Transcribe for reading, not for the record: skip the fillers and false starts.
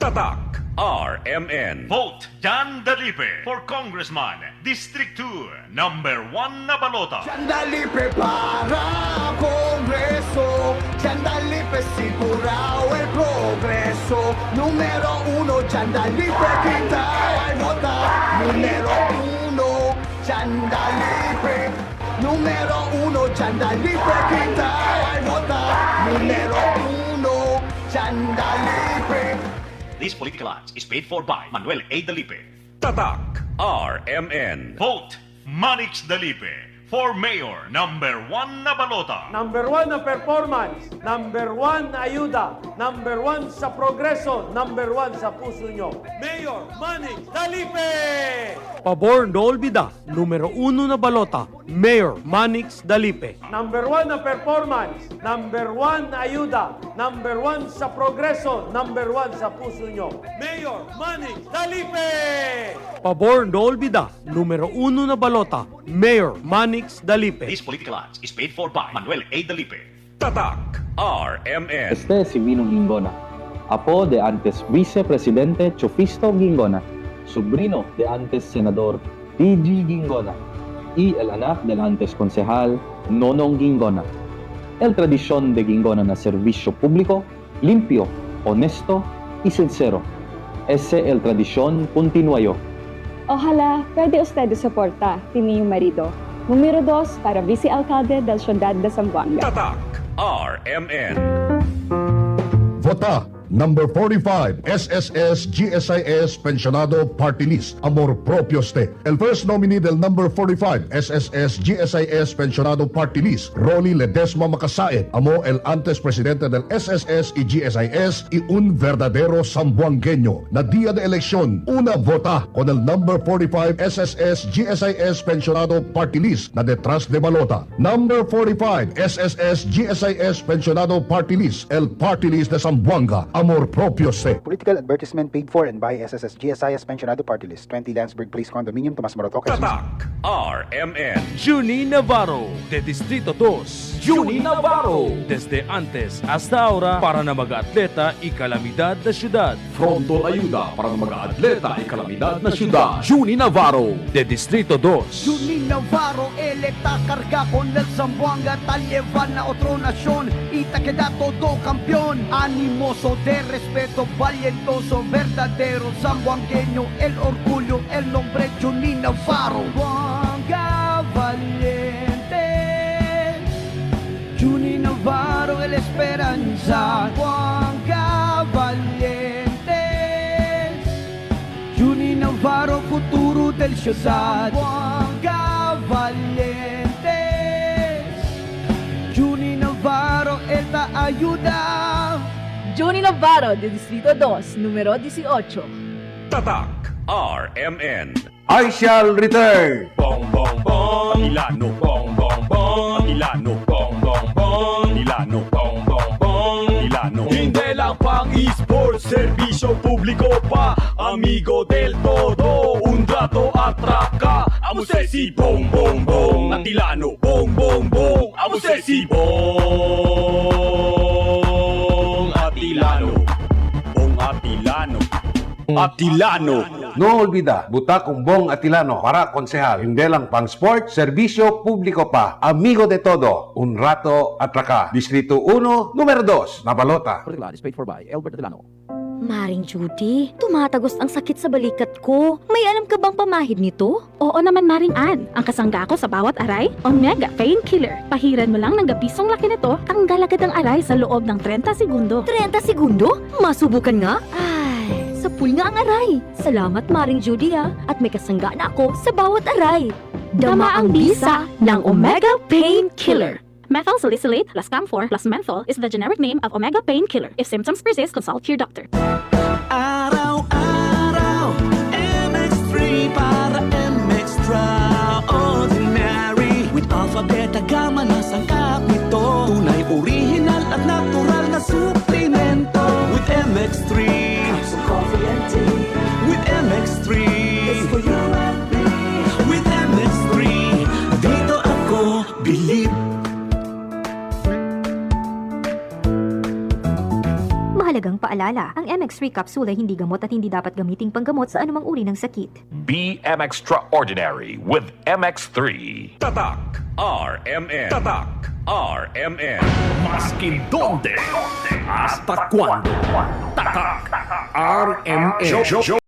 Tatak RMN. Vote Jan Dalipe for Congressman, District 2, number 1 na balota. Sandali para Kongreso, sandali sigurao el progreso. Numero uno, sandali kita ay vota. Numero uno, sandali. Numero uno, sandali kita ay vota. Numero uno, sandali. This political ads is paid for by Manuel A. Dalipe. Tatak RMN. Vote Manix Dalipe for Mayor, number 1 na balota. Number 1 na performance, number 1 na ayuda, number 1 sa progreso, number 1 sa puso nyo. Mayor Manix Dalipe! Pabor no olvida, numero 1 na balota, Mayor Manix Dalipe. Number 1 na performance, number 1 na ayuda, number 1 sa progreso, number 1 sa puso nyo. Mayor Manix Dalipe! Pabor no olvida, numero 1 na balota, Mayor Manix Dalipe. This political ads is paid for by Manuel A. Dalipe. Tatak RMN. Este si Vino Gingona, apo de antes vicepresidente Chofisto Gingona, sobrino de antes senador P.G. Gingona y el anak del antes concejal Nonong Gingona. El tradición de Gingona na servicio público, limpio, honesto y sincero. Ese el tradición continuayo. Ojalá pwede usted suporta, Tiniyong Marido. Numero 2 para Vice-Alcalde del Ciudad de Zamboanga. Tatak RMN. Vota number 45, SSS GSIS Pensionado Party List, Amor Propio Ste. El first nominee del number 45, SSS GSIS Pensionado Party List, Rolly Ledesma Macasaet, amo el antes presidente del SSS y GSIS y un verdadero zamboangueño. Na día de elección, una vota con el number 45 SSS GSIS Pensionado Party List na detrás de balota. Number 45, SSS GSIS Pensionado Party List, el Party List de Zamboanga. Amor propio se. Political advertisement paid for and by SSS GSIS Pensionado Party List, 20 Landsberg Place Condominium, Tomas Morato, Quezon. Tatak RMN. Juni Navarro, de Distrito 2. Juni Navarro, desde antes hasta ahora para na mag-atleta y calamidad na syudad. Frontol ayuda para ng mga atleta ay kalamidad na syudad. Juni Navarro, De Distrito 2. Juni Navarro, electa carga con el Zamboanga, tal llevan a otra nación y te queda todo campeón. Animoso de respeto, valientoso, verdadero zamboangueño, el orgullo, el nombre Juni Navarro. Zamboanga valiente, Juni Navarro, el esperanza. Zamboanga valiente, Juni Navarro, futuro del ciudad. Zamboanga valiente, Juni Navarro, esta ayuda. Juni Navarro de Distrito 2, numero 18. Tatak RMN. I shall return. Bong bong bong Ilano. Bong bong bong Ilano. Bong bong bong Ilano. Bong bong bong Ilano. Hindi lang pang esports, serbisyo publiko pa. Amigo del todo, un trato atraka. Amo si bong bong bong Atilano. Bong bong bong Amo si bong Atilano. Bong Atilano. Atilano. No olvida, buta kung Bong Atilano para konsehal. Hindi lang pang sport, serbisyo publiko pa. Amigo de todo, un rato atraka. Distrito 1, numero 2, Nabalota. Political is paid for by Albert Atilano. Maring Judy, tumatagos ang sakit sa balikat ko. May alam ka bang pamahid nito? Oo naman, Maring Ann. Ang kasangga ko sa bawat aray, Omega Painkiller. Pahiran mo lang ng gapisong laki nito, tanggal agad ang aray sa loob ng 30 segundo. 30 segundo? Masubukan nga? Ay, sapul nga ang aray. Salamat, Maring Judy at may kasangga na ako sa bawat aray. Dama ang bisa ng Omega Painkiller. Methyl salicylate plus camphor plus menthol is the generic name of Omega Painkiller. If symptoms persist, consult your doctor. Araw-araw, MX3 para MX-Traordinary. With alpha, beta, gamma na sangkap nito. Tunay, original at natural na suplemento. With MX3, so coffee and tea. With MX3, it's for you and me. With MX3, dito ako believe. Mahalagang paalala, ang BMX3 kapsula hindi gamot at hindi dapat gamiting panggamot sa anumang uri ng sakit. BM Extraordinary with MX3. Tatak RMN. Tatak RMN. Maskin donde, hasta cuando. Tatak RMN.